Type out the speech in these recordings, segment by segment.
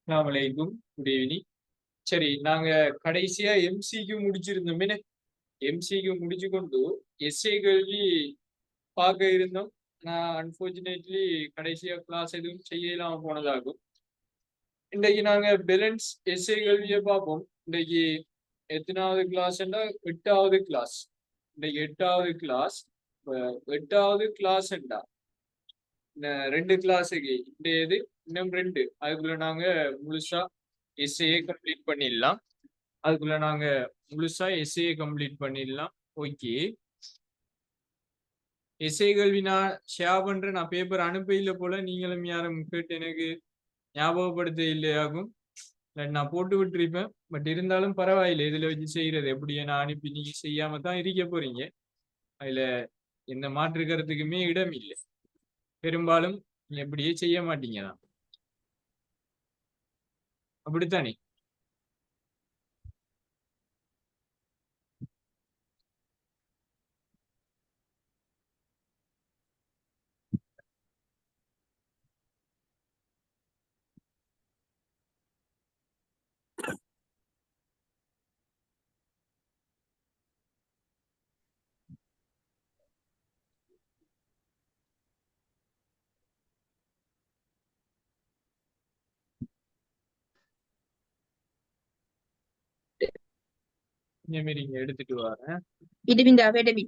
அஸ்ஸலாமு அலைக்கும். Good evening. சரி, நாங்க கடைசியா எம்சிக்யூ முடிச்சிருந்தோமே. எம்சிக்யூ முடிச்சு கொண்டு எஸ்ஏ கேள்வி பார்க்க இருந்தோம். நான் அன்பார்ச்சுனேட்லி கடைசியா கிளாஸ் எதுவும் செய்ய இல்லாம போனதாகும். இன்றைக்கு நாங்க பேலன்ஸ் எஸ்ஏ கேள்வியை பார்ப்போம். இன்றைக்கு எத்தனாவது கிளாஸ்ன்னா 8வது கிளாஸ். இன்றைக்கு 8வது கிளாஸ். எட்டாவது கிளாஸ் என்றா 2 கிளாஸுக்கு இன்றையது இன்னும் 2. அதுக்குள்ள நாங்க முழுசா எஸ்ஏ கம்ப்ளீட் பண்ணிடலாம். அதுக்குள்ள நாங்க முழுசா எஸ்ஏ கம்ப்ளீட் பண்ணிடலாம். ஓகே, எஸ்ஏ கல்வி நான் ஷேர் பண்றேன். நான் பேப்பர் அனுப்ப போல, நீங்களும் யாரும் கேட்டு எனக்கு ஞாபகப்படுத்த இல்லையாகும். நான் போட்டு விட்டுருப்பேன். பட் இருந்தாலும் பரவாயில்லை, இதுல வச்சு செய்யறது எப்படியே நான் அனுப்பி நீங்க செய்யாம தான் இருக்க போறீங்க. அதுல எந்த மாற்று கருத்துக்குமே இடம் இல்லை. பெரும்பாலும் நீங்க எப்படியே செய்ய மாட்டீங்க தான், அப்படித்தானே? இந்த மாதிரி இங்க எடுத்துட்டு வரேன். Idibinda Academy.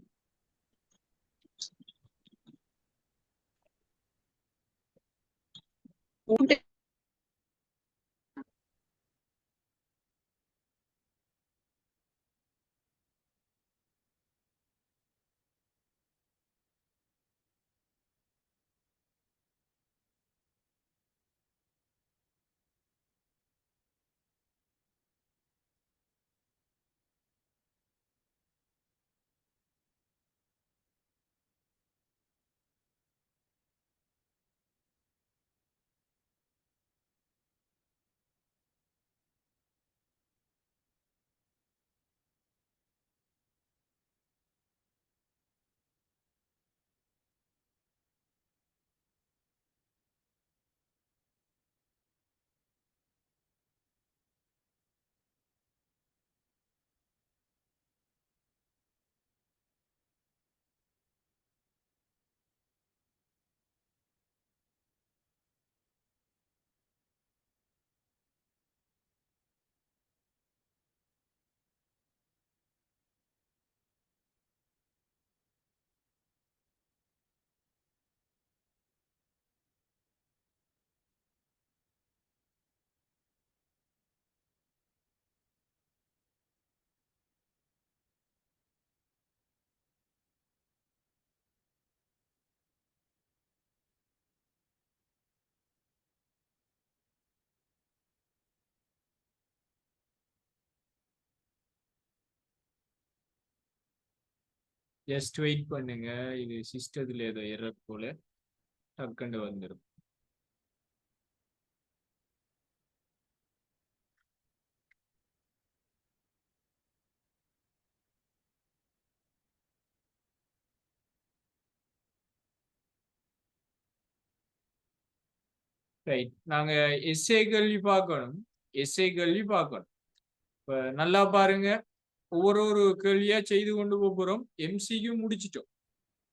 ஜஸ்ட் வெயிட் பண்ணுங்க. இது சிஸ்டத்துல ஏதோ எரர் போல, டக்குன்னு வந்துடும். ரைட், நாங்க எஸ்ஏ கல்வி பார்க்கணும். எஸ்ஏ கல்வி பார்க்கணும். இப்ப நல்லா பாருங்க, ஒவ்வொரு கேள்வியா செய்து கொண்டு போறோம். எம்சிக்கு முடிச்சிட்டோம்.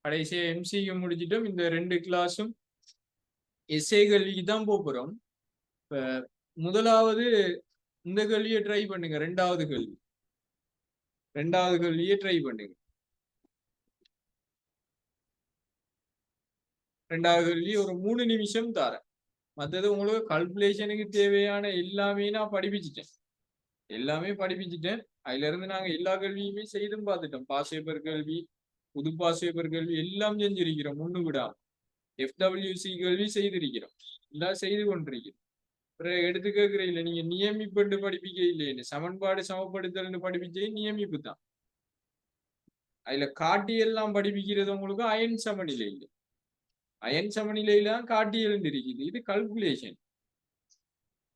கடைசியா எம்சிக்கு முடிச்சிட்டோம். இந்த 2 கிளாஸும் எஸ்ஏ கல்விக்கு தான் போறோம். இப்ப முதலாவது இந்த கேள்வியை ட்ரை பண்ணுங்க. 2வது கேள்வி, 2வது கேள்வியை ட்ரை பண்ணுங்க. 2வது கேள்வி ஒரு 3 நிமிஷம் தரேன். மற்றது உங்களுக்கு கால்குலேஷனுக்கு தேவையான எல்லாமே நான் படிப்பிச்சிட்டேன். எல்லாமே படிப்பிச்சிட்டேன். அதுல இருந்து நாங்க எல்லா கேள்வியுமே செய்தும் பார்த்துட்டோம். பாஸ் பேப்பர் கேள்வி, புது பாஸ் பேப்பர் கேள்வி எல்லாம் செஞ்சிருக்கிறோம். முன்னு விடாம FWC கேள்வி செய்திருக்கிறோம். எல்லாம் செய்து கொண்டிருக்கிறோம். பிறகு எடுத்து கேட்கிற இல்லை, நீங்க நியமிப்பு படிப்பிக்க இல்லைன்னு, சமன்பாடு சமப்படுத்தல் படிப்பிச்சே நியமிப்பு தான். அதுல காட்டி எல்லாம் படிப்பிக்கிறது உங்களுக்கு அயன் சமநிலை இல்லை. அயன் சமநிலையில தான் காட்டியல் இருக்குது. இது கல்குலேஷன்.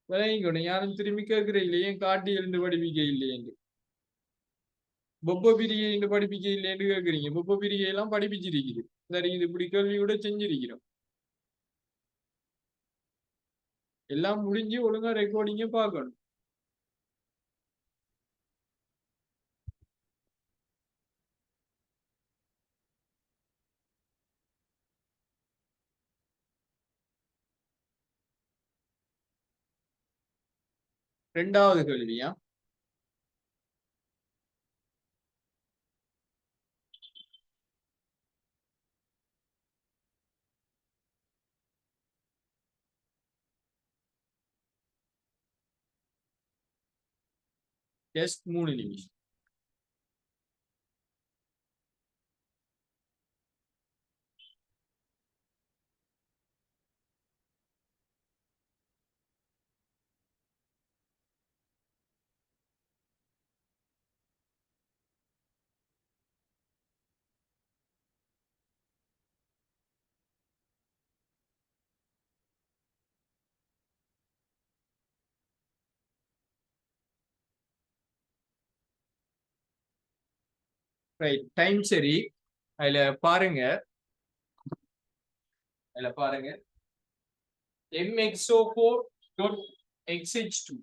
விளங்கிக்கணும். யாரும் திரும்பி கேட்கிற இல்லை, ஏன் காட்டியல் படிப்பிக்க இல்லையென்று, பொப்ப பிரிகை படிப்பிக்க இல்லைன்னு கேட்குறீங்க. பொப்ப பிரிகை எல்லாம் படிப்பிச்சிருக்குது. சரி, இது இப்படி கேள்வி கூட செஞ்சிருக்கிறோம். எல்லாம் முடிஞ்சு ஒழுங்கா ரெக்கார்டிங்க பார்க்கணும். ரெண்டாவது கேள்வியா? ஜஸ்ட் 3 நிமிஷம். ரைட், டைம் சரி. அதுல பாருங்க, mxo4.xh2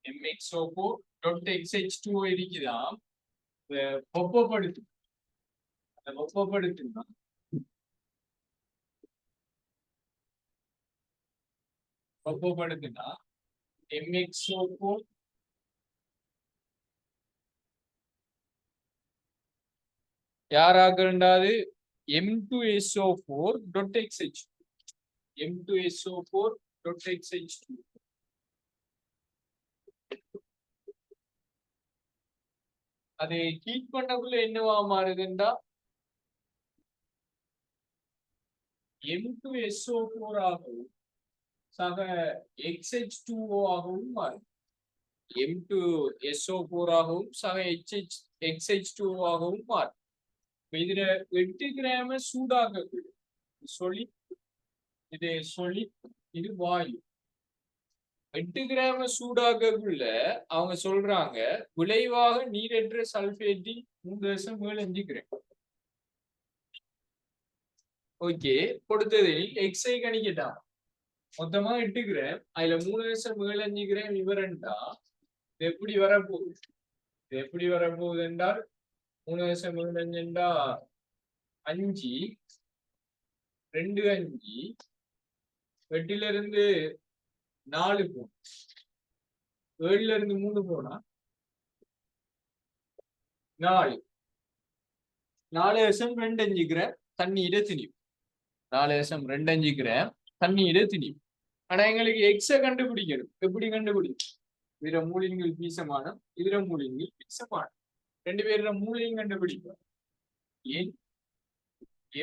mxo4.xh2 இருக்குதாம். வெப்பப்படுத்து வெப்பப்படுத்துனா வெப்பப்படுத்துனா mxo4 யாராக இருந்தாது? m2so4.xh2 m2so4.xh2 அதை ஹீட் பண்ணக்குள்ள என்னவா மாறுதுண்டா m2so4 ஆகவும் சக xh2o ஆகவும் மாறும். m2so4 ஆகவும் சக xh2o ஆகவும் மாறும். இதுல 8 கிராம சூடாக சொல்லி இது சொல்லி இது வாயு. 8 கிராம சூடாகக்குள்ள அவங்க சொல்றாங்க விளைவாக நீரற்ற சல்பேட்டின் 3.75 கிராம். ஓகே, கொடுத்தது எக்ஸை கணிக்கட்டான். மொத்தமா 8 கிராம், அதுல 3.75 கிராம் விவரண்டா இது எப்படி வரப்போகுது? இது எப்படி வரப்போகுது என்றால் 3.75 5 2 5 8ல இருந்து 4 போகும், 7ல இருந்து 3 போனா 4 4.25 கிராம் தண்ணீரை திணியும். 4.25 கிராம் தண்ணீரை திணியும். ஆனா எங்களுக்கு எக்ஸ கண்டுபிடிக்கணும். எப்படி கண்டுபிடிக்கும்? இதுல மூலியங்கள் பீசமானம், இதுல மூலியங்கள் பீசமானம், ரெண்டு பேர்ல மூலியம் கண்டுபிடிப்போம்.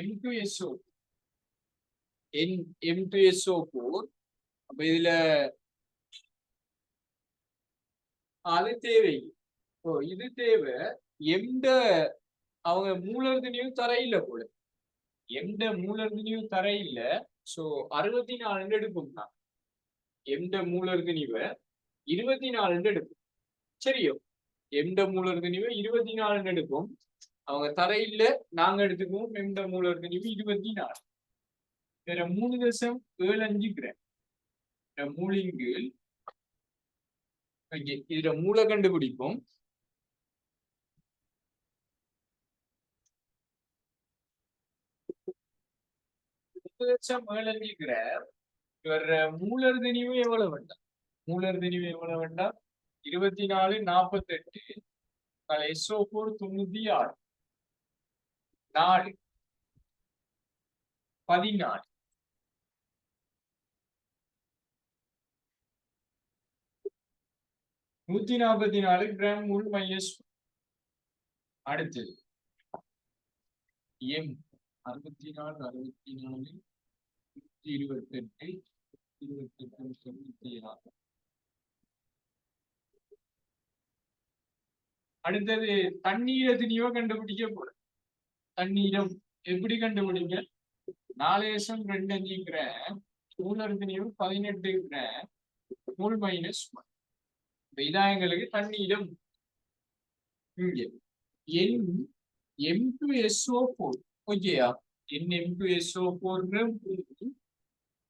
m2so m2so4. அப்ப இதுல அது தேவை. இது தேவை. எந்த அவங்க மூலர்தினியும் தரையில போல, எந்த மூலர்தினியும் தரையில. சோ 64 எடுக்கும். தான் எந்த மூலர்தினிவ 24 எடுக்கும். சரியோ, எந்த மூலர்தினிவ 24 எடுக்கும். அவங்க தரையில நாங்க எடுத்துக்குவோம். எந்த மூலர்தினிவு 24. வேற 3.75 கிராம் மூலிங்கள். இதுல மூல கண்டுபிடிப்போம். கிராம். இவர் மூலர் திணிவு எவ்வளவு வேண்டாம்? மூலர் திணிவு எவ்வளவு வேண்டாம்? 24 48 SO4 96 4 14 144 கிராம் உள் மைனஸ். அடுத்தது எம் 64 64 128 26. அடுத்தது தண்ணீரை திணிவ கண்டுபிடிக்க போற. தண்ணீரம் எப்படி கண்டுபிடிங்க? 4.25 கிராம் மூலர் திணிவு 18 கிராம் உள் மைனஸ். இதான் எங்களுக்கு தண்ணீரம். இங்க m2so4 ஓகேயா? m2so4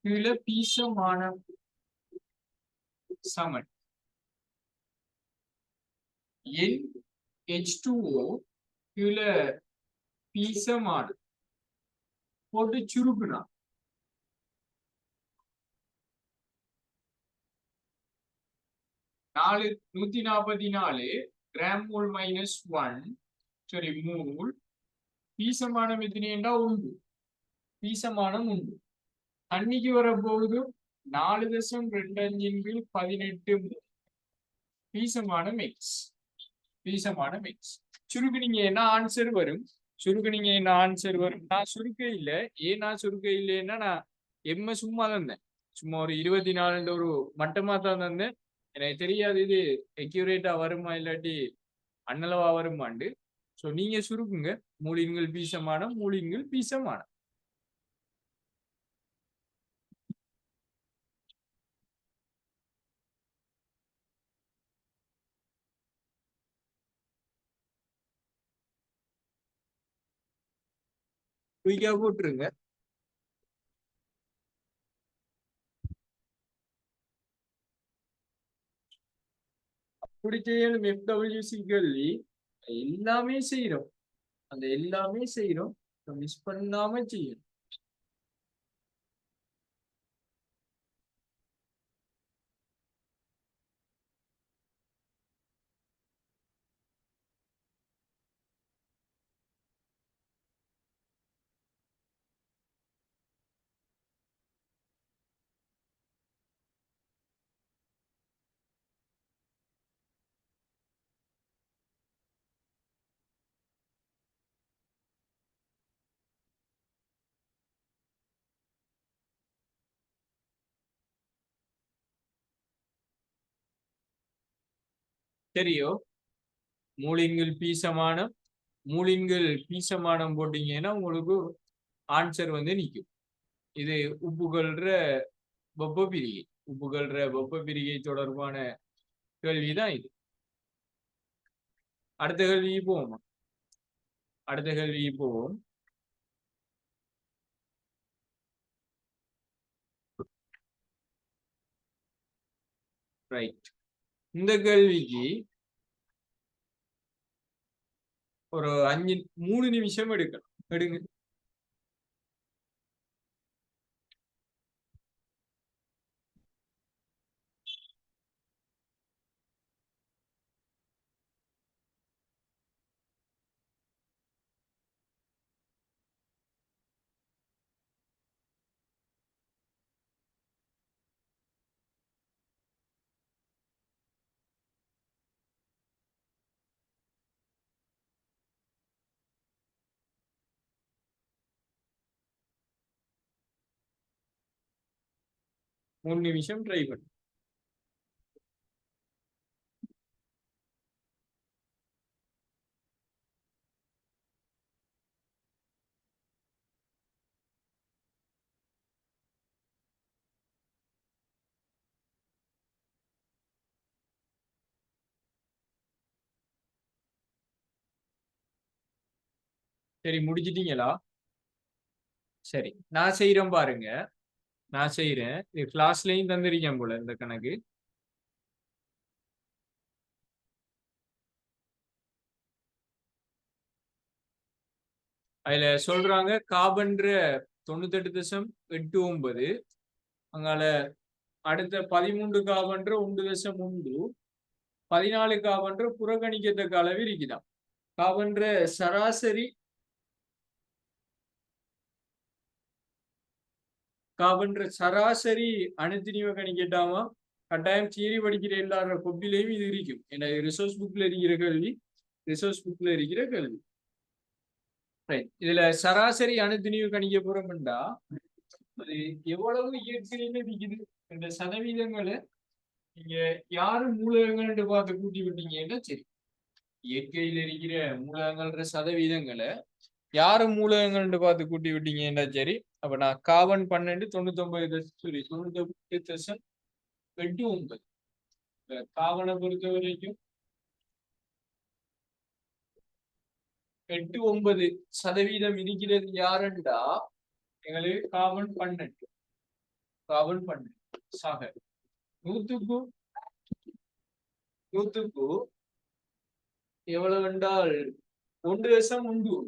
கீழே பீசமானம் சமன் NH2O கீழே பீசமானது போட்டு சுருக்குனா 144 கிராம் மோல் -1 சரி மூல் பீசமானம் எத்தனைண்டா 1 பீசமானம் 1 தண்ணிக்கு வரப்போகுது 4.25 பீசமானம் எக்ஸ் பீசமானம் எக்ஸ் சுருக்குனீங்க என்ன ஆன்சர் வரும் சுருக்குனீங்க என்ன ஆன்சர் வரும் நான் சுருக்க இல்லை ஏன் நான் சுருக்க இல்லைன்னா நான் எம்ம சும்மா தந்தேன் சும்மா ஒரு 24 ஒரு மட்டமா தான் தந்தேன் எனக்கு தெரியாது இது எக்யூரேட்டா வருமா இல்லாட்டி அன்னளவா வருமாண்டு ஸோ நீங்க சுருக்குங்க மூலின்கள் பீசமானம் மூலின்கள் பீசமானம் குயிக்கா போட்டுருங்க அப்படி செய்யணும் FWC கேள்வி எல்லாமே செய்யறோம் அந்த எல்லாமே செய்யறோம் மிஸ் பண்ணாம செய்யணும் சரியோ மூலின்கள் பீசமானம் மூலின்கள் பீசமானம் போட்டீங்கன்னா உங்களுக்கு ஆன்சர் வந்து நிற்கும் இது உப்புகள்ற வெப்ப பிரிகை உப்புகள்ற வெப்ப பிரிகை தொடர்பான கேள்விதான் இது அடுத்த கேள்விக்கு போவோம் அடுத்த கேள்விக்கு போவோம் ரைட் இந்த கேள்விக்கு ஒரு 3 நிமிஷம் எடுக்கணும் எடுங்க மூணு நிமிஷம் ட்ரை பண்ணு சரி முடிச்சிட்டீங்களா சரி நான் செய்யறேன் பாருங்க நான் செய்யறேன் இது கிளாஸ்லயும் தந்திருக்கேன் போல இந்த கணக்கு அதுல சொல்றாங்க கார்பன்ற 98.89 அங்கால அடுத்த 13 கார்பன்ற 1.1 14 கார்பன்ற புறக்கணிக்கத்தக்க அளவு இருக்குதாம் கார்பன்ற சராசரி கார்பன்ற சராசரி அணுத்திணிவை கணிக்கட்டாமா கட்டாயம் தியரி படிக்கிற எல்லார கொப்பிலையும் இது இருக்கும் ஏன்னா ரிசோர்ஸ் புக்ல இருக்கிற கேள்வி ரிசோர்ஸ் புக்ல இருக்கிற கேள்வி இதுல சராசரி அணுத்திணிவு கணிக்க போறோம்டா அது எவ்வளவு இயற்கையில இருக்குது இந்த சதவீதங்களை நீங்க யாரு மூலகங்கள்னு பார்த்து கூட்டி விட்டீங்கன்னா சரி இயற்கையில இருக்கிற மூலகங்கள்ன்ற சதவீதங்களை யாரு மூலகங்கள்னு பார்த்து கூட்டி விட்டீங்கன்னா சரி அப்ப நான் கார்பன் 12 99.89 கார்பனை பொறுத்த வரைக்கும் 8-9% இருக்கிறது யாருண்டா எங்களுக்கு கார்பன் 12 சக 100க்கு நூத்துக்கு எவ்வளவு என்றால் 1.1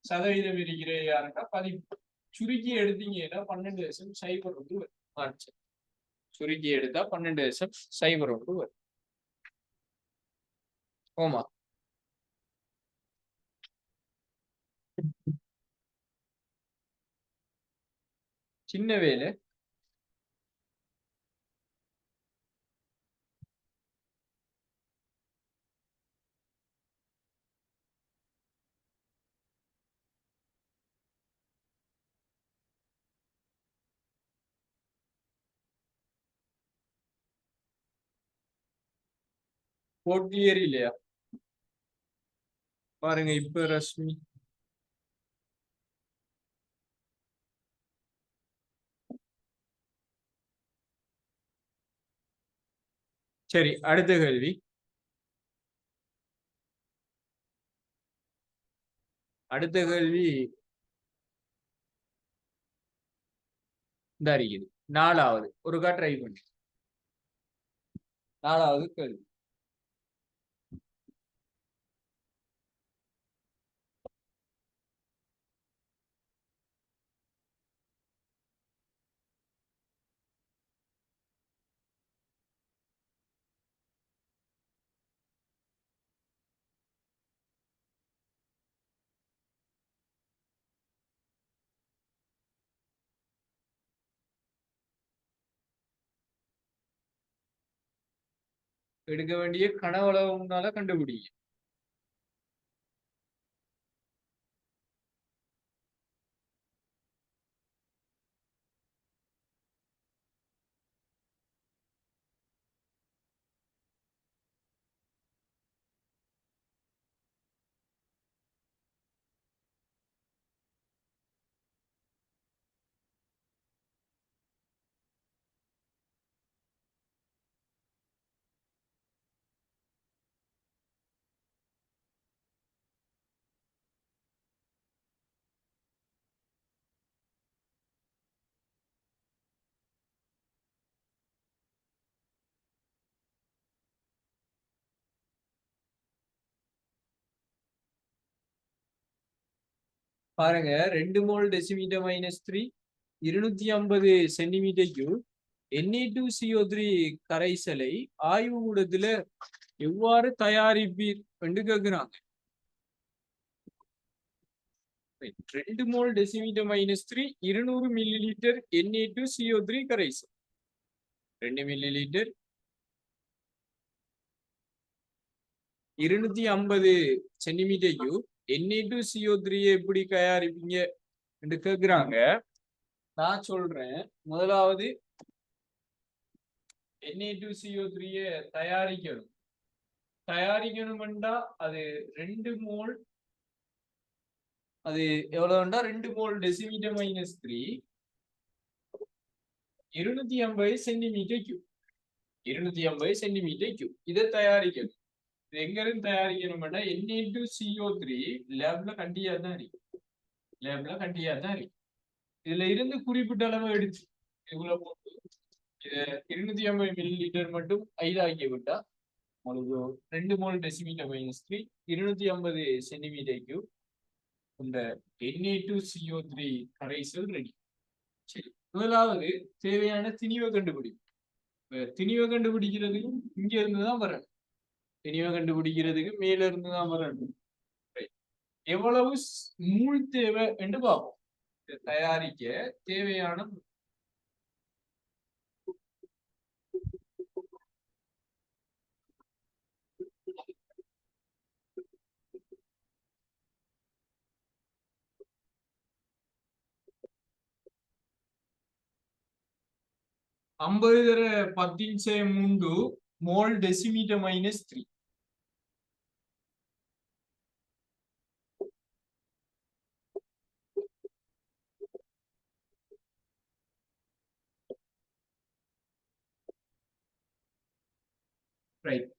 சதவீதம் இருக்கிற யாருக்கா பதிப்பு. சுருக்கி எடுத்தீங்கன்னா 12.01 வரும். சுருக்கி எடுத்தா 12.01 வரும். ஓமா சின்ன வேலை. கோட் கிளியர் இல்லையா பாருங்க இப்ப ரஷ்மி. சரி, அடுத்த கேள்வி. அடுத்த கேள்வி இந்த அறிகுது 4வது ஒருக்கா ட்ரை பண்ணி 4வது கேள்வி. எடுக்க வேண்டிய கனவளவு முன்னால கண்டுபிடிங்க. பாருங்க 2 mole decimetre -3 250 centimetre cube Na2CO3 கரைசலை ஆய்வு கூடத்துல எவ்வாறு தயாரிப்பீர் என்று கேட்கிறாங்க. 2 mole decimetre -3 200 milli litre Na2CO3 கரைசல் 2 milli litre 250 centimetre cube Na2CO3 எப்படி தயாரிப்பீங்க என்று கேட்கிறாங்க. நான் சொல்றேன், முதலாவது Na2CO3 தயாரிக்கணும். தயாரிக்கணும்னா அது 2 மோல், அது எவ்வளவுண்டா 2 mole decimetre -3 250 centimetre cube 250 centimetre cube இதை தயாரிக்கணும். இது எங்க இருந்து தயாரிக்கணும்னா Na2CO3 லேப்ல கண்டியா தான் இருக்கு. லேப்ல கண்டியா தான் இருக்கு. இதுல இருந்து குறிப்பிட்ட அளவு எடுத்து இவ்வளவு போட்டு 250 மில்லி லிட்டர் மட்டும் ஐதாக்கி விட்டா உங்களுக்கு 2 மோல் டெசிமீட்டர் -3 250 சென்டிமீட்டர் கியூப் இந்த Na2CO3 கரைசல் ரெடி. சரி, முதலாவது தேவையான திணிவை கண்டுபிடிக்கும். திணிவை கண்டுபிடிக்கிறதுக்கு இங்க இருந்துதான் வரணும். திணிவை கண்டுபிடிக்கிறதுக்கு மேல இருந்துதான் வரணும். எவ்வளவு மூல் தேவை என்று பார்ப்போம். தயாரிக்க தேவையான 50 × 10⁻³ மோல் டெசிமீட்டர் -3.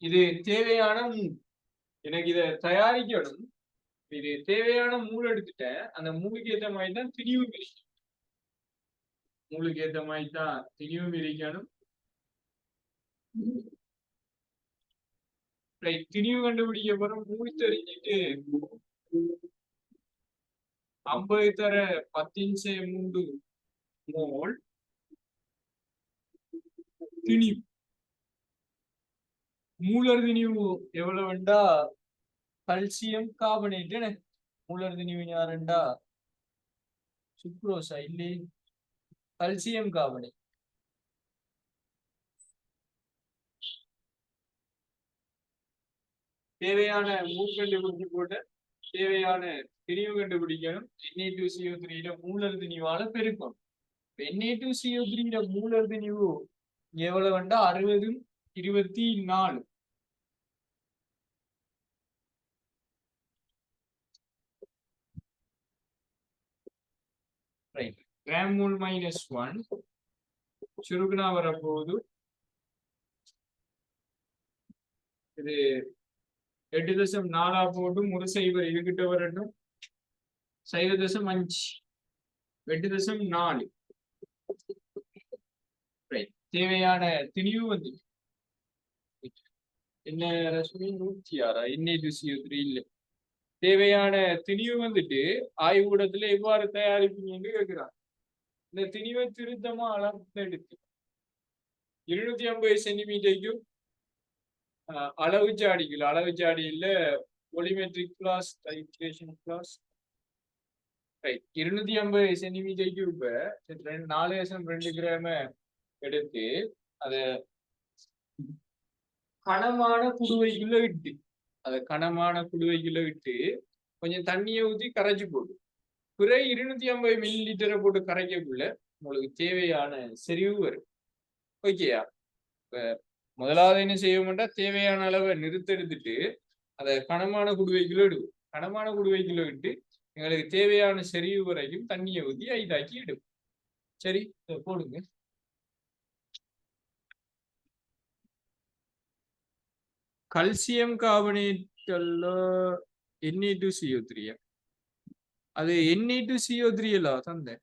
இது தேவையான மூல். எனக்கு இதை தயாரிக்கணும். இது தேவையான மூல் எடுத்துட்டேன். அந்த மூலுக்கு ஏற்ற மாதிரி தான் திணிவு பிரிக்கணும். மூலுக்கு ஏற்ற மாதிரி தான் திணிவு பிரிக்கணும். ரைட். திணிவு கண்டுபிடிக்க போறோம். மூவி தெரிஞ்சுட்டு 50 தர 10 மோல் திணிவு. மூலர் திணிவு எவ்வளவுண்டா கல்சியம் கார்பனேட். மூலர் திணிவு யாருண்டா சுக்ரோசா இல்லை கல்சியம் கார்பனேட். தேவையான மூல் கண்டுபிடிச்சு போட்டு தேவையான திணிவு கண்டுபிடிக்கணும். Na2CO3 மூலர் திணிவால பெருக்கும். Na2CO3 மூலர் திணிவு எவ்வளவுண்டா 60 24. ரைட். கிராம் மோல் -1 சுருக்குனா வரப்போகுது. இது 8.4 போட்டு ஒரு சைவர் இதுகிட்ட வரட்டும். 0.5 8.4. தேவையான திணிவு வந்து என்ன ரஷ்மி 106 Na2CO3 இல்ல. தேவையான திணிவு வந்துட்டு ஆய்வுக்கூடத்துல எவ்வாறு தயாரிப்பீங்கன்னு கேட்கிறான். இந்த திணிவை திருத்தமா அளந்து எடுத்து 250 சென்டிமீட்டருக்கும் அளவு ஜாடிகள் அளவு ஜாடியில் ஒலிமெட்ரிக் கிளாஸ் டைட்ரேஷன் கிளாஸ். ரைட். 250 சென்டிமீட்டருக்கு இப்ப 4.2 கிராம எடுத்து அத கனமான குடுவைக்குள்ள விட்டு கொஞ்சம் தண்ணியை ஊற்றி கரைச்சி போட்டு பிறகு 250 மில்லி லிட்டரை போட்டு கரைக்கக்குள்ள உங்களுக்கு தேவையான செறிவு வரும். ஓகேயா? இப்ப முதலாவது என்ன செய்ய மாட்டா தேவையான அளவை நிறுத்தெடுத்துட்டு அதை கனமான குடுவைக்குள்ள இடுவோம். கனமான குடுவைக்குள்ள விட்டு எங்களுக்கு தேவையான செறிவு வரைக்கும் தண்ணியை ஊற்றி ஐதாக்கி எடுக்கும். சரி, போடுங்க. கல்சியம் கார்பனேட்ல Na2CO3 அது Na2CO3 இல்ல தந்தேன்.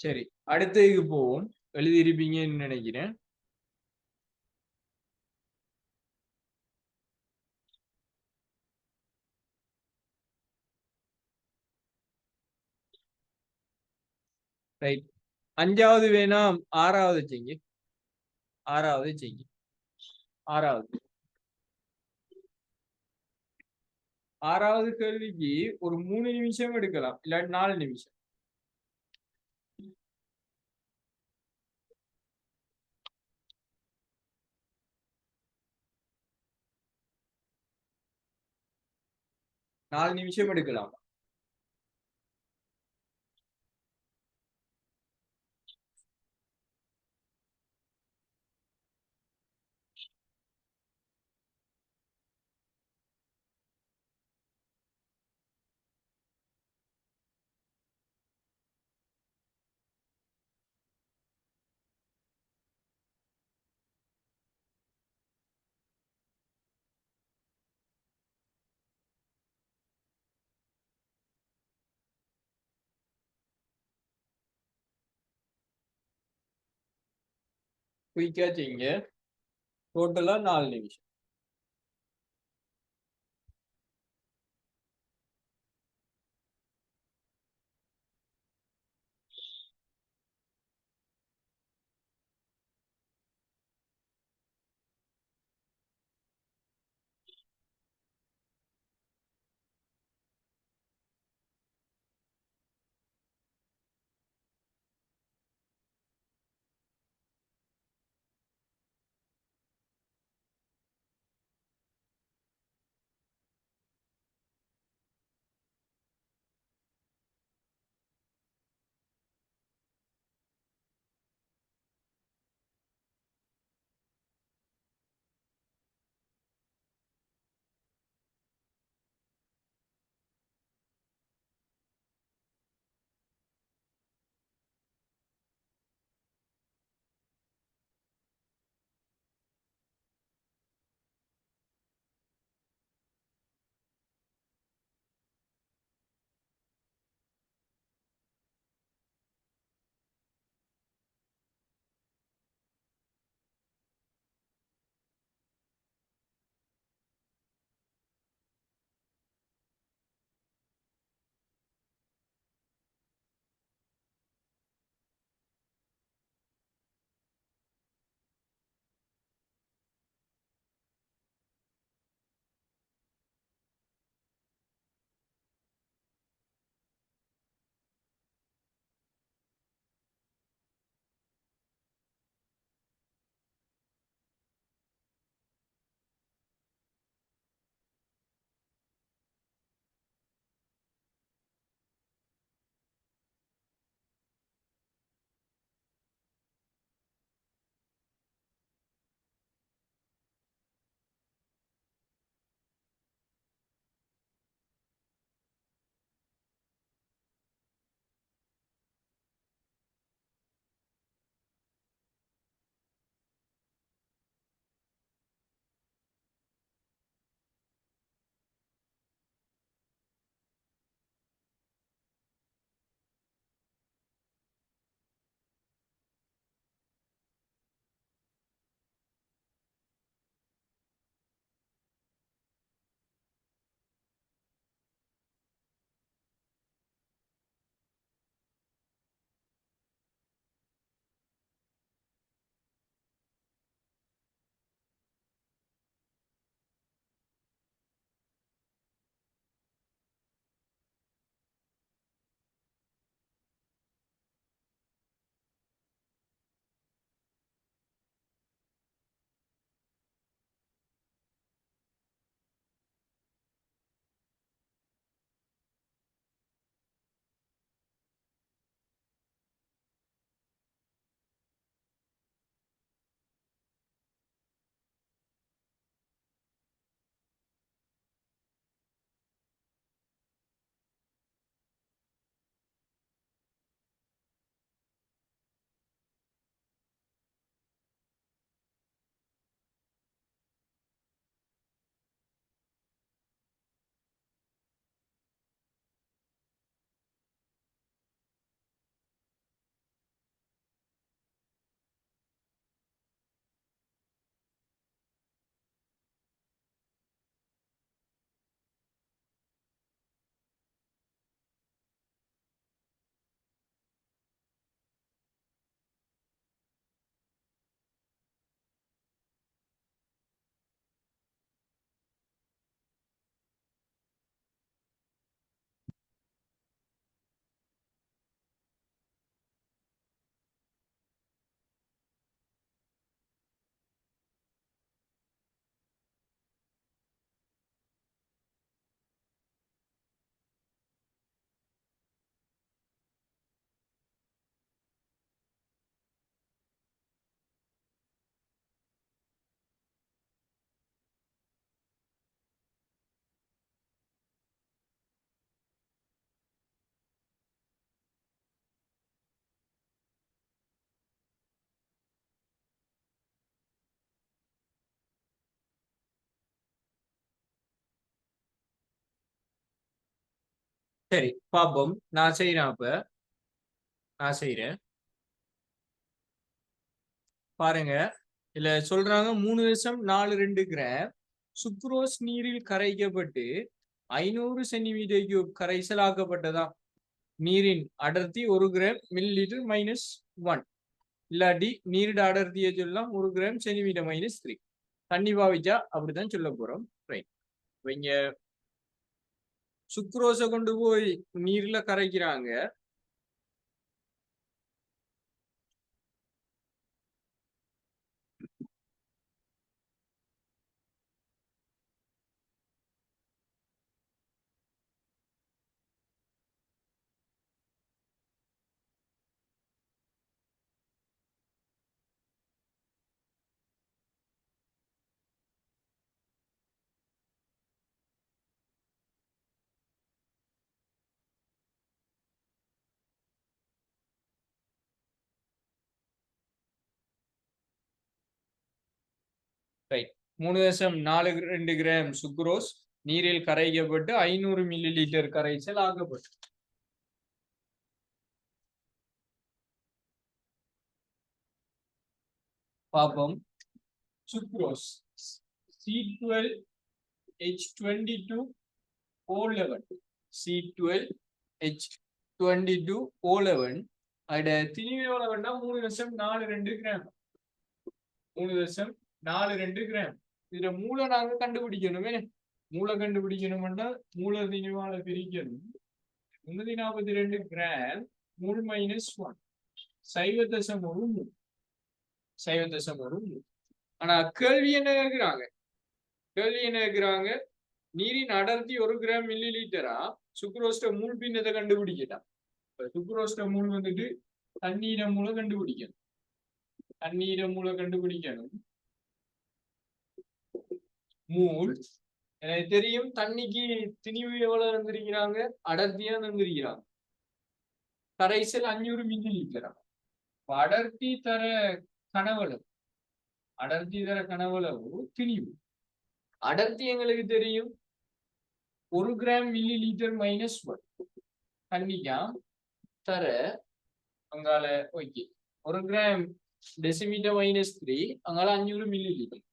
சரி, அடுத்ததுக்கு போவோம். எழுதியிருப்பீங்கன்னு நினைக்கிறேன். ரைட். 5வது வேணாம் 6வது செய்யுங்க. 6வது கேள்விக்கு ஒரு 3 நிமிஷம் எடுக்கலாம், இல்லாட்டி 4 நிமிஷம். எடுக்கலாம். குயிக்கா செய்யுங்க. டோட்டலா 4 நிமிஷம். சரி பாப்போம். நான் செய்யறேன். அப்ப நான் செய்யறேன். பாருங்க, இதுல சொல்றாங்க 3.42 கிராம் சுக்ரோஸ் நீரில் கரைக்கப்பட்டு 500 சென்டிமீட்டர் கியூப் கரைசல் ஆக்கப்பட்டதாம். நீரின் அடர்த்தி 1 கிராம் மில்லி லிட்டர் -1. இல்லாட்டி நீரிட அடர்த்தியை சொல்லலாம் 1 கிராம் சென்டிமீட்டர் -3. தண்ணி பாவிச்சா அப்படித்தான் சொல்ல போறோம். ரைட். இங்க சுக்ரோஸை கொண்டு போய் நீர்ல கரைக்கிறாங்க. ரைட். 3.42 கிராம் சுக்ரோஸ் நீரில் கரைக்கப்பட்டு 500 மில்லி லிட்டர் கரைசல் ஆக்கப்பட்டு. பாப்போம். சுக்ரோஸ் C12H22O11 C12H22O11 அதோட திணிவு எவ்வளவுன்னா 3.42 கிராம். 3.42 கிராம். இதுல மூளை நாங்க கண்டுபிடிக்கணுமே. மூளை கண்டுபிடிக்கணும்னா மூளை திணிவால பிரிக்கணும். 342 கிராம் 3 -1 0.1 0.1. ஆனா கேள்வி என்ன கேட்கிறாங்க? கேள்வி என்ன கேட்கிறாங்க? நீரின் அடர்த்தி 1 கிராம் மில்லி லிட்டரா சுக்ரோஸ்ட மூல் பின்னத்தை கண்டுபிடிக்கலாம். சுக்ரோஸ்ட மூல் வந்துட்டு தண்ணீர மூல கண்டுபிடிக்கணும். தண்ணீர மூல கண்டுபிடிக்கணும். மூல் எனக்கு தெரியும். தண்ணிக்கு திணிவு எவ்வளவு தந்திருக்கிறாங்க? அடர்த்தியா தந்திருக்கிறாங்க. கரைசல் 500 மில்லி லிட்டரா. அடர்த்தி தர கனவளவு, அடர்த்தி தர கனவளவு திணிவு. அடர்த்தி எங்களுக்கு தெரியும் 1 கிராம் மில்லி லிட்டர் -1. தண்ணிக்கா தர அங்கால ஓகே 1 கிராம் டெசிமீட்டர் -3 அங்கால 500 மில்லி லிட்டர்.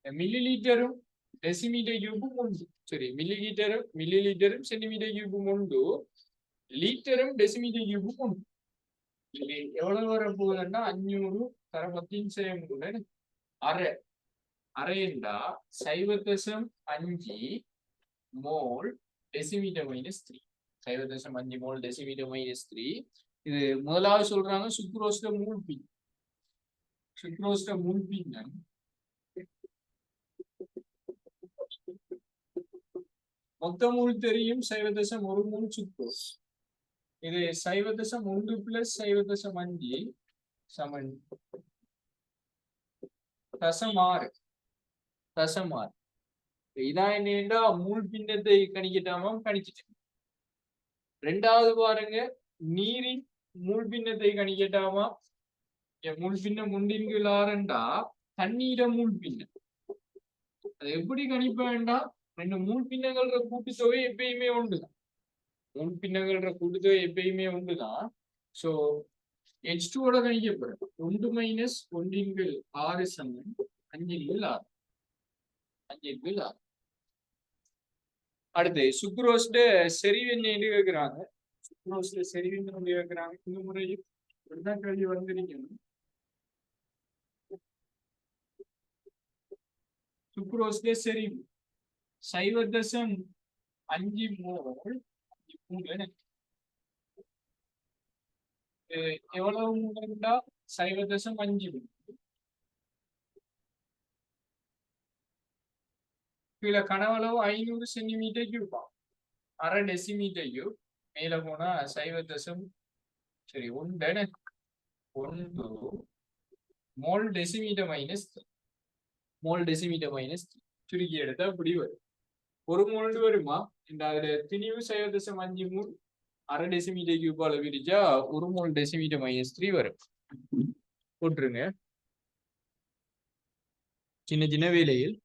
மில்லி லிட்டரும் டெசிமீட்டர் கியூபும் உண்டு. சரி, மில்லி லிட்டரும் சென்டிமீட்டர் கியூபும் உண்டு. லிட்டரும் டெசிமீட்டர் கியூபும் உண்டு. இது எவ்வளவு வர போகுதுன்னா 500 தர 10 அரை. அரைண்டா 0.5 மோல் டெசிமீட்டர் -3. 0.5 mole decimetre -3. இது முதலாவது சொல்றாங்க சுக்ரோஸ்ட மூல் பின். சுக்ரோஸ்ட மூல் பின் மொத்த மூல் தெரியும் 0.1 மூல் சுக்ரோஸ். இது 0.1 + 0.5 சமன் தசமாறு. இதான் என்னன்னா மூல் பின்னத்தை கணிக்கட்டாம கணிச்சிட்டேன். ரெண்டாவது பாருங்க, நீரின் மூல் பின்னத்தை கணிக்கட்டாமா. மூல் பின்னம் முண்டின்கள் ஆரண்டா தண்ணீர மூல் பின்னம். அது எப்படி கணிப்ப வேண்டாம்? 2 மூல் பின்னங்கள்ற கூட்டுத்தொகை எப்பயுமே உண்டுதான். மூல் பின்னங்கள்ற கூட்டுத்தொகை எப்பயுமே உண்டுதான். சோ H2ஓட கணிக்கப்படும். 1 - 1/6 சமன் 5/6. 5/6. அடுத்து சுக்ரோஸ்ட செறிவு என்ன கேட்கிறாங்க. சுக்ரோஸ்ட செறிவு என்ன கேட்கிறாங்க. இந்த முறையில் இப்படிதான் கேள்வி வந்திருக்கணும். சுக்ரோஸ்ட செறிவு 0.5 மோல். எவ்வளவு மூலம்டா 0.5 மோல். கீழே கனவளவு 500 சென்டிமீட்டர் கியூபா. அரை டெசிமீட்டர் கியூப். மேல போனா 0. சரி 1 மோல் டெசிமீட்டர் -3. மோல் டெசிமீட்டர் -3 சுருக்கி எடுத்தா இப்படி வரும். 1 மோல் வருமா? இந்த அதுல திணிவு 0.5 மோல் அரை டெசிமீட்டர் கியூபால பிரிச்சா 1 மோல் டெசிமீட்டர் -3 வரும். போட்டுருங்க. சின்ன சின்ன வேலையில்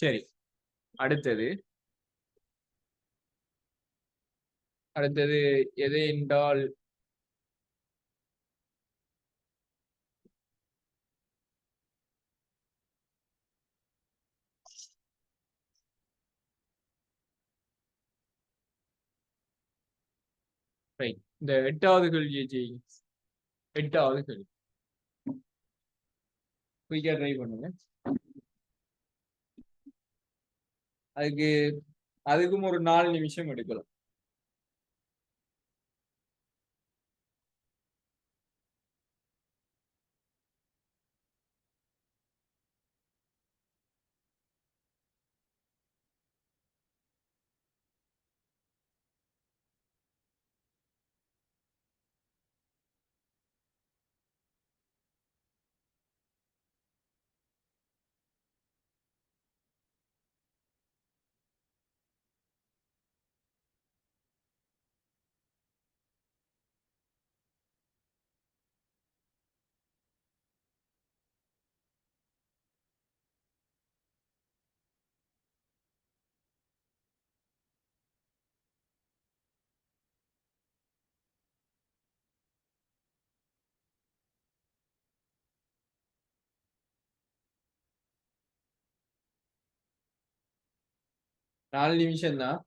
சரி, அடுத்தது அடுத்தது எது என்றால் right. இந்த எட்டாவது கேள்வியை செய்யுங்க. எட்டாவது கேள்வி குயிக்கா ட்ரை பண்ணுங்க. அதுக்கு அதுக்கும் ஒரு 4 நிமிஷம் எடுக்கலாம். நாலு நிமிஷம் தான்.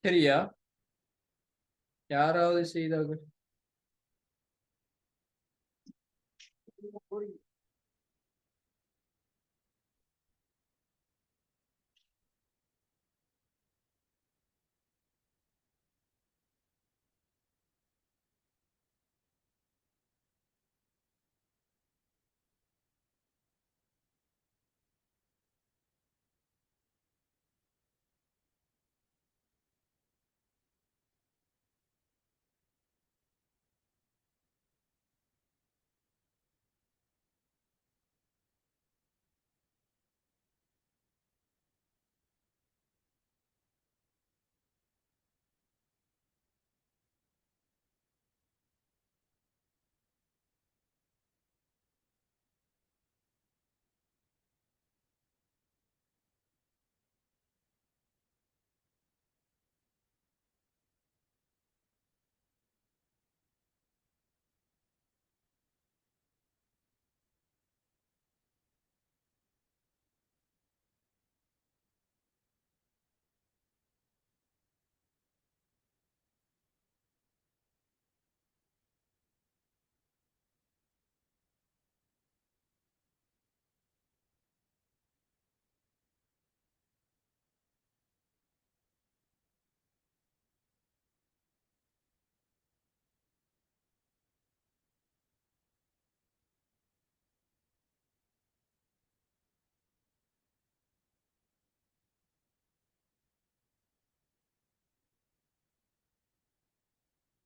சரியா? யாராவது செய்தார்கள்?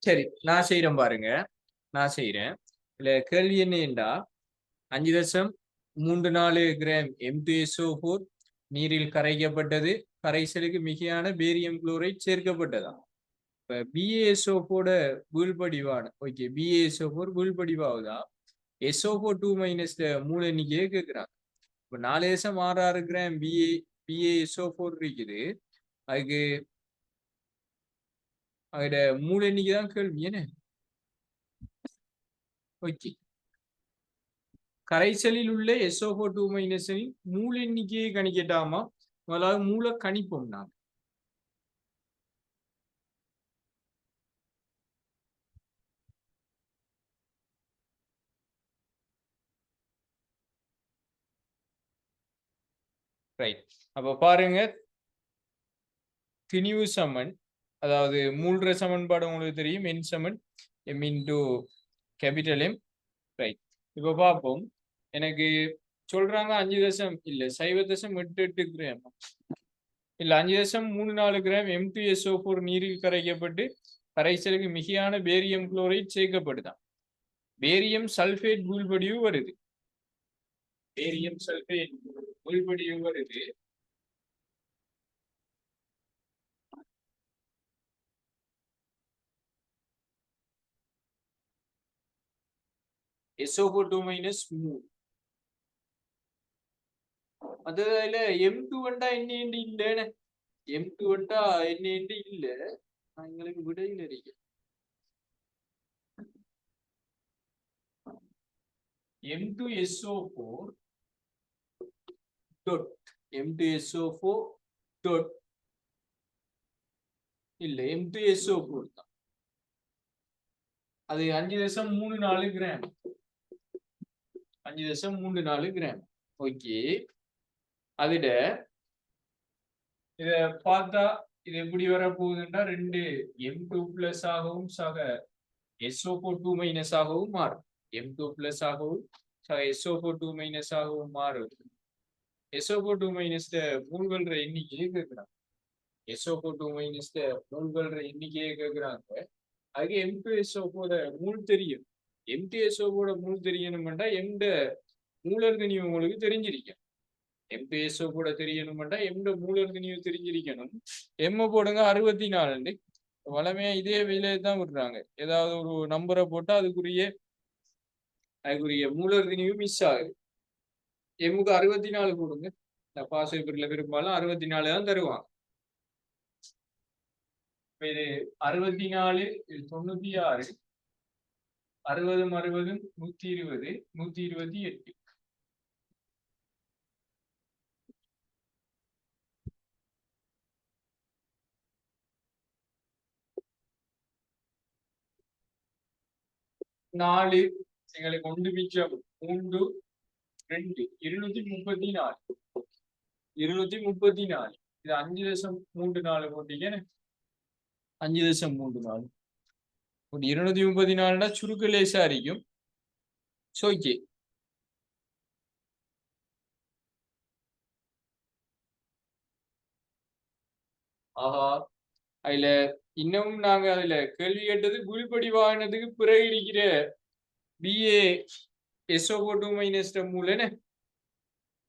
சரி, நான் செய்றேன் பாருங்க. நான் செய்றேன். இதுல கேள்வி என்னன்னா 5.34 கிராம் M2SO4 நீரில் கரைக்கப்பட்டது. கரைசலுக்கு மிகையான பேரியம் குளோரைட் சேர்க்கப்பட்டதாம். இப்ப BaSO4 வீழ்படிவான ஓகே BaSO4 வீழ்படிவாகுதா? SO4 2 மூல எண்ணிக்கையை கேட்கிறாங்க. இப்ப 4.66 கிராம் BaSO4 இருக்குது. அதுக்கு அதோட மூல எண்ணிக்கை தான் கேள்வி என்ன? ஓகே. கரைசலில் உள்ள SO4 2 மூல எண்ணிக்கையை கணிக்கட்டாமா? முதலாவது மூல கணிப்போம் நாம். ரைட். அப்ப பாருங்க, திணிவு சமன், அதாவது மூல்ற சமன்பாடு உங்களுக்கு தெரியும். என் சமன் M into capital M. Right. இப்ப பார்ப்போம். எனக்கு சொல்றாங்க 5 தசம் இல்ல 0.88 கிராம் இல்ல 5.34 கிராம் M2SO4 நீரில் கரைக்கப்பட்டு கரைசலுக்கு மிகையான பேரியம் குளோரைட் சேர்க்கப்படுதான். பேரியம் சல்பேட் வீழ்படிவு வருது. பேரியம் சல்பேட் வீழ்படிவு வருது. SO4 2 minus 3. அதுல M2 வண்டா என்ன இல்லன்னு, M2 வண்டா என்ன இல்ல. எங்களுக்கு விடையில் இருக்கு. M2SO4 dot M2SO4 dot இல்ல M2SO4 தான். அது 5.34 கிராம். 5.34 கிராம். ஓகே. அதிட இத பார்த்தா இது எப்படி வர போகுதுன்னா 2 M2 பிளஸ் ஆகவும் சக SO4 2 மைனஸ் ஆகவும் மாறும். M2 பிளஸ் ஆகவும் சக SO4 2 மைனஸ் ஆகவும் மாறும். SO4 2 மைனஸ் மூல்கள எண்ணிக்கையை கேட்கிறாங்க. SO4 2 மைனஸ் மூல்கள எண்ணிக்கையை கேட்கிறாங்க. அதுக்கு M2SO4 மூல் தெரியும். M2SO4 மூல் தெரியணும்னா எந்த மூலர்கனியும் உங்களுக்கு தெரிஞ்சிருக்கும். M2SO4 தெரியணும்னா எந்த மூலர்கனியும் தெரிஞ்சிருக்கணும். M போடுங்க 64. வளமையா இதே வேலையை தான் விடுறாங்க. ஏதாவது ஒரு நம்பரை போட்டா அதுக்குரிய மூலர்கனியும் மிஸ் ஆகுது. எம்முக்கு 64 போடுங்க. பாஸ் பேப்பர்ல பெரும்பாலும் 64 தான் தருவாங்க. இது 64, 96, 60, 60, 120, 128. நாலு எங்களுக்கு ஒன்று மிச்சம் 3, 2, 234. 234. இது 5.34 போட்டீங்க. 5.34. 234 சுருக்கு லேசா இருக்கும். ஓகே. ஆஹா, அதுல இன்னும் நாங்க அதுல கேள்வி கேட்டது குழிப்படி வாகனத்துக்கு பிறகு இருக்கிற BaSO4 2 மைனஸ் மூலன்னு.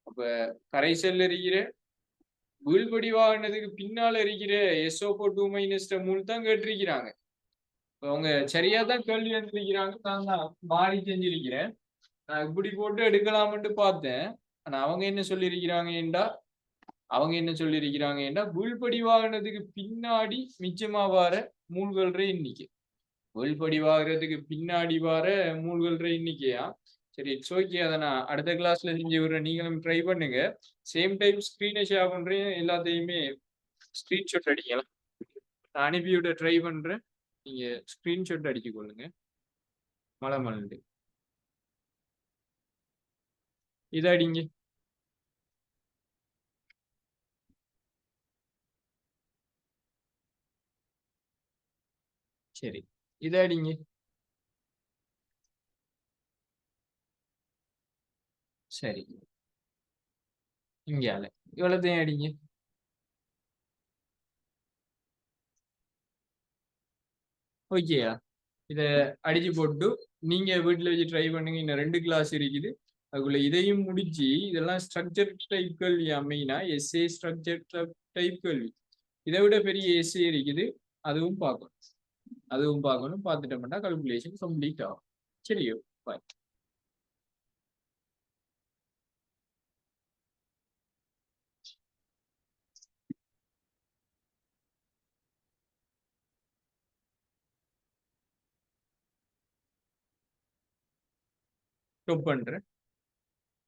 அப்ப கரைசல்ல இருக்கிற வீழ்படி வாகனத்துக்கு பின்னால இருக்கிற SO4 2 மைனஸ் மூல் தான் கேட்டிருக்கிறாங்க. அவங்க சரியா தான் கேள்வி எடுத்திருக்கிறாங்க. நான் தான் மாறி செஞ்சிருக்கிறேன். நான் இப்படி போட்டு எடுக்கலாம்னு பார்த்தேன். ஆனா அவங்க என்ன சொல்லியிருக்கிறாங்கன்னா வீழ்படி வாகனத்துக்கு பின்னாடி மிச்சமா வர மூல்கள எண்ணிக்கை. வீழ்படி வாகனத்துக்கு பின்னாடி வர மூல்கள எண்ணிக்கையா. சரி, இட்ஸ் ஓகே. அதை நான் அடுத்த கிளாஸ்ல செஞ்சு விடுறேன். நீங்களும் ட்ரை பண்ணுங்க. சேம் டைம் ஸ்கிரீனை ஷேர் பண்றேன். எல்லாத்தையுமே ஸ்கிரீன்ஷாட் அடிக்கலாம். நான் அனுப்பிவிட ட்ரை பண்றேன். நீங்க ஸ்கிரீன்ஷாட் அடிச்சு கொள்ளுங்க. மழை மலண்டு இதை அடிங்க. சரி, இதை அடிங்க. சரி, இங்கால இவ்வளத்தையும் அடிங்க. ஓகேயா? இதை அடிச்சு போட்டு நீங்க வீட்டுல வச்சு ட்ரை பண்ணுங்க. இன்னும் 2 கிளாஸ் இருக்குது. அதுக்குள்ள இதையும் முடிச்சு இதெல்லாம் ஸ்ட்ரக்சர் டைப் கேள்வி அமையினா எஸ்ஏ ஸ்ட்ரக்சர் டைப் கேள்வி. இதை விட பெரிய எஸ்ஏ இருக்குது. அதுவும் பார்க்கணும். பார்த்துட்டோம்னா கால்குலேஷன் கம்ப்ளீட் ஆகும். சரியோ? பாய். ஸ்டாப் பண்றேன்.